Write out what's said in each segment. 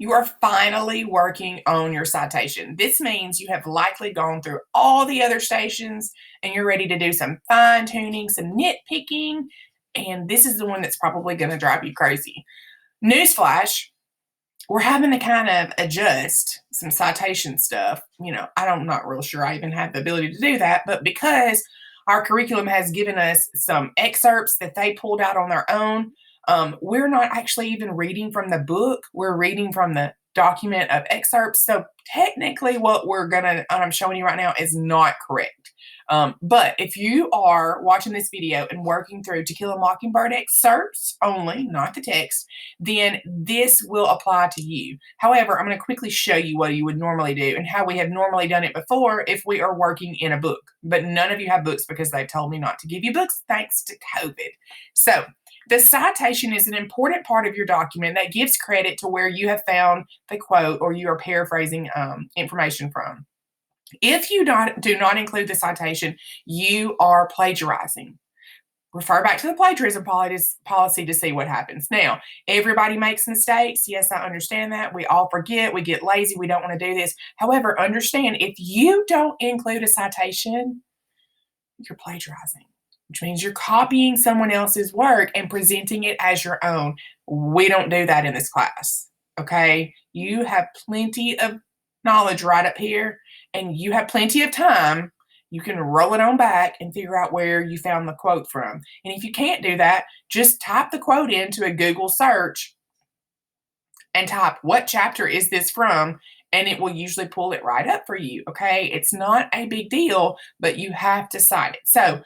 You are finally working on your citation. This means you have likely gone through all the other stations and you're ready to do some fine tuning, some nitpicking, and this is the one that's probably going to drive you crazy. Newsflash, we're having to kind of adjust some citation stuff. I'm not real sure I even have the ability to do that, but because our curriculum has given us some excerpts that they pulled out on their own, we're not actually even reading from the book. We're reading from the document of excerpts. So technically what I'm showing you right now is not correct. But if you are watching this video and working through To Kill a Mockingbird excerpts only, not the text, then this will apply to you. However, I'm going to quickly show you what you would normally do and how we have normally done it before if we are working in a book. But none of you have books because they've told me not to give you books thanks to COVID. So the citation is an important part of your document that gives credit to where you have found the quote or you are paraphrasing information from. If you do not include the citation, you are plagiarizing. Refer back to the plagiarism policy to see what happens. Now, everybody makes mistakes. Yes, I understand that. We all forget. We get lazy. We don't want to do this. However, understand if you don't include a citation, you're plagiarizing, which means you're copying someone else's work and presenting it as your own. We don't do that in this class, okay? You have plenty of knowledge right up here, and you have plenty of time. You can roll it on back and figure out where you found the quote from. And if you can't do that, just type the quote into a Google search and type, what chapter is this from? And it will usually pull it right up for you, okay? It's not a big deal, but you have to cite it. So,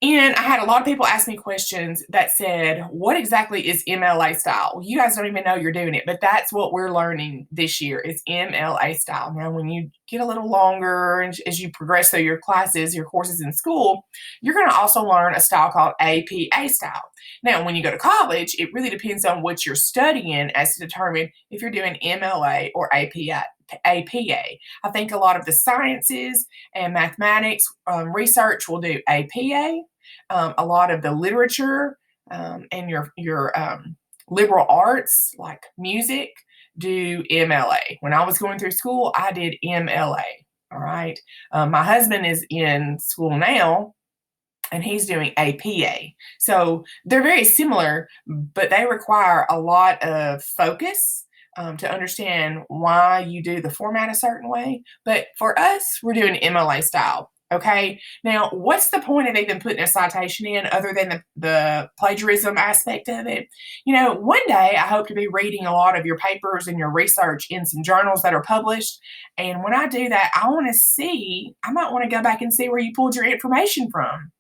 and I had a lot of people ask me questions that said, what exactly is MLA style? Well, you guys don't even know you're doing it, but that's what we're learning this year is MLA style. Now, when you get a little longer as you progress through your classes, your courses in school, you're going to also learn a style called APA style. Now, when you go to college, it really depends on what you're studying as to determine if you're doing MLA or APA. I think a lot of the sciences and mathematics research will do APA. A lot of the literature and your liberal arts like music do MLA. When I was going through school, I did MLA. All right. My husband is in school now, and he's doing APA. So they're very similar, but they require a lot of focus to understand why you do the format a certain way. But for us, we're doing MLA style. Okay. Now, what's the point of even putting a citation in other than the plagiarism aspect of it? One day I hope to be reading a lot of your papers and your research in some journals that are published. And when I do that, I might want to go back and see where you pulled your information from.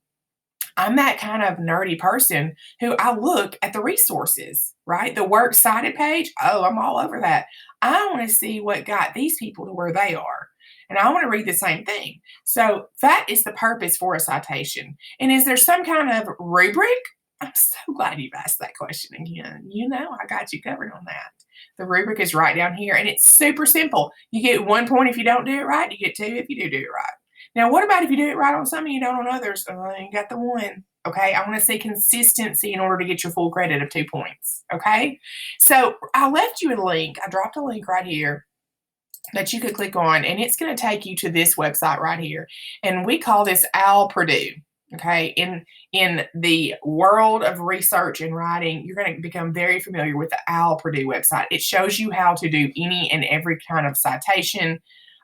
I'm that kind of nerdy person who I look at the resources, right? The works cited page. Oh, I'm all over that. I want to see what got these people to where they are. And I want to read the same thing. So that is the purpose for a citation. And is there some kind of rubric? I'm so glad you've asked that question again. I got you covered on that. The rubric is right down here, and it's super simple. You get 1 point if you don't do it right. You get 2 if you do it right. Now, what about if you do it right on some and you don't on others? You got the 1. Okay, I want to see consistency in order to get your full credit of 2 points. Okay, so I left you a link. I dropped a link right here that you could click on, and it's going to take you to this website right here. And we call this OWL Purdue. Okay, in the world of research and writing, you're going to become very familiar with the OWL Purdue website. It shows you how to do any and every kind of citation,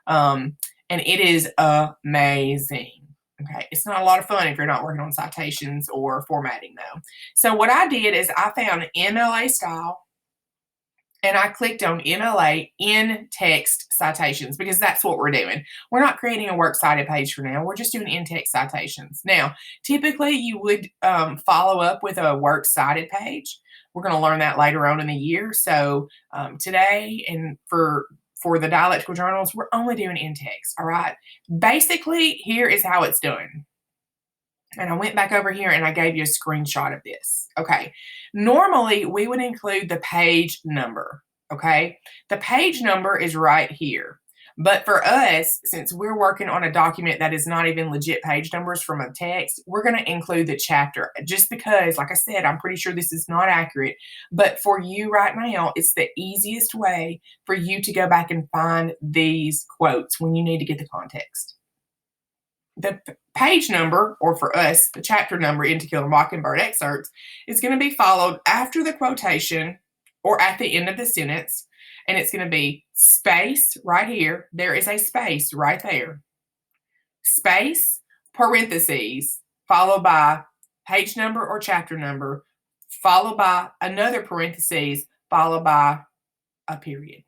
and it is amazing. Okay, it's not a lot of fun if you're not working on citations or formatting though. So what I did is I found MLA style, and I clicked on MLA in-text citations because that's what we're doing. We're not creating a works cited page for now. We're just doing in-text citations. Now, typically you would follow up with a works cited page. We're going to learn that later on in the year. So today and for the dialectical journals, we're only doing in-text, all right? Basically, here is how it's done. And I went back over here and I gave you a screenshot of this. Okay. Normally, we would include the page number. Okay. The page number is right here. But for us, since we're working on a document that is not even legit page numbers from a text, we're going to include the chapter just because, like I said, I'm pretty sure this is not accurate. But for you right now, it's the easiest way for you to go back and find these quotes when you need to get the context. The page number, or for us, the chapter number in To Kill a Mockingbird excerpts, is going to be followed after the quotation or at the end of the sentence. And it's going to be space right here. There is a space right there. Space, parentheses, followed by page number or chapter number, followed by another parentheses, followed by a period.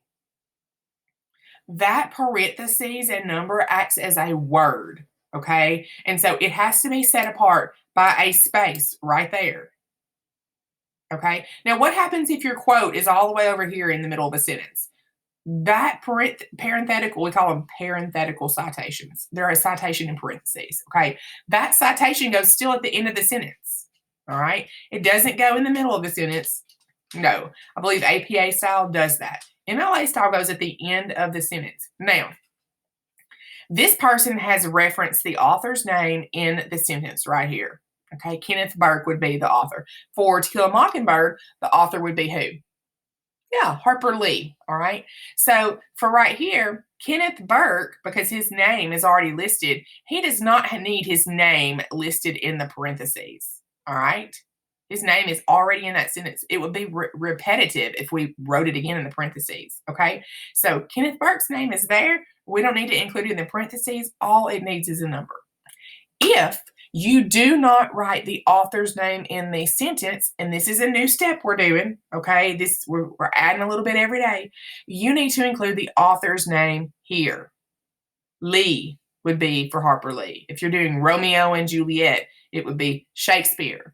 That parentheses and number acts as a word, okay? And so it has to be set apart by a space right there. Okay? Now, what happens if your quote is all the way over here in the middle of a sentence? That parenthetical, we call them parenthetical citations. They're a citation in parentheses, okay? That citation goes still at the end of the sentence, all right? It doesn't go in the middle of the sentence. No, I believe APA style does that. MLA style goes at the end of the sentence. Now, this person has referenced the author's name in the sentence right here. Okay, Kenneth Burke would be the author. For To Kill a Mockingbird, the author would be who? Yeah, Harper Lee, all right? So for right here, Kenneth Burke, because his name is already listed, he does not need his name listed in the parentheses, all right? His name is already in that sentence. It would be repetitive if we wrote it again in the parentheses, okay? So Kenneth Burke's name is there. We don't need to include it in the parentheses. All it needs is a number. If you do not write the author's name in the sentence, and this is a new step we're doing, okay? We're adding a little bit every day. You need to include the author's name here. Lee would be for Harper Lee. If you're doing Romeo and Juliet, it would be Shakespeare.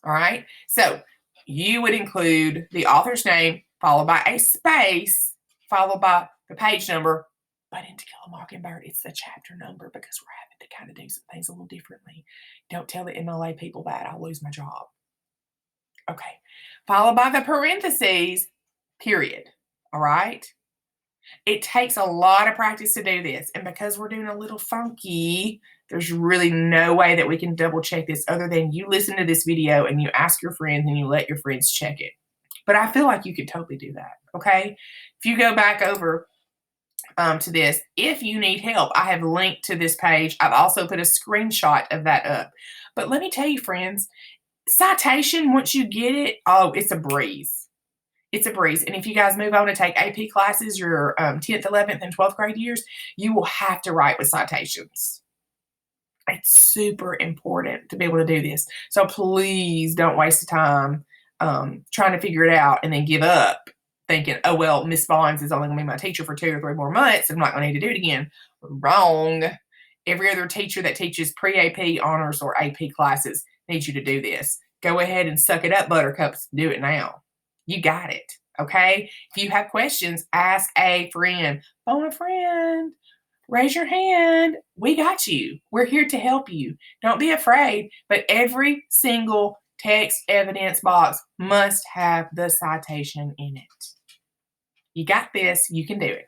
All right? So you would include the author's name followed by a space, followed by the page number. But in To Kill a Mockingbird, it's the chapter number because we're having to kind of do some things a little differently. Don't tell the MLA people that. I'll lose my job. Okay. Followed by the parentheses, period. All right? It takes a lot of practice to do this. And because we're doing a little funky, there's really no way that we can double check this other than you listen to this video and you ask your friends and you let your friends check it. But I feel like you could totally do that. Okay? If you go back over to this, if you need help, I have linked to this page. I've also put a screenshot of that up. But let me tell you, friends, citation, once you get it, oh, it's a breeze. It's a breeze. And if you guys move on to take AP classes, your 10th, 11th, and 12th grade years, you will have to write with citations. It's super important to be able to do this. So please don't waste the time trying to figure it out and then give up thinking, oh, well, Miss Vaughns is only going to be my teacher for 2 or 3 more months. I'm not going to need to do it again. Wrong. Every other teacher that teaches pre-AP, honors, or AP classes needs you to do this. Go ahead and suck it up, buttercups. Do it now. You got it, okay? If you have questions, ask a friend. Phone a friend. Raise your hand. We got you. We're here to help you. Don't be afraid, but every single text evidence box must have the citation in it. You got this. You can do it.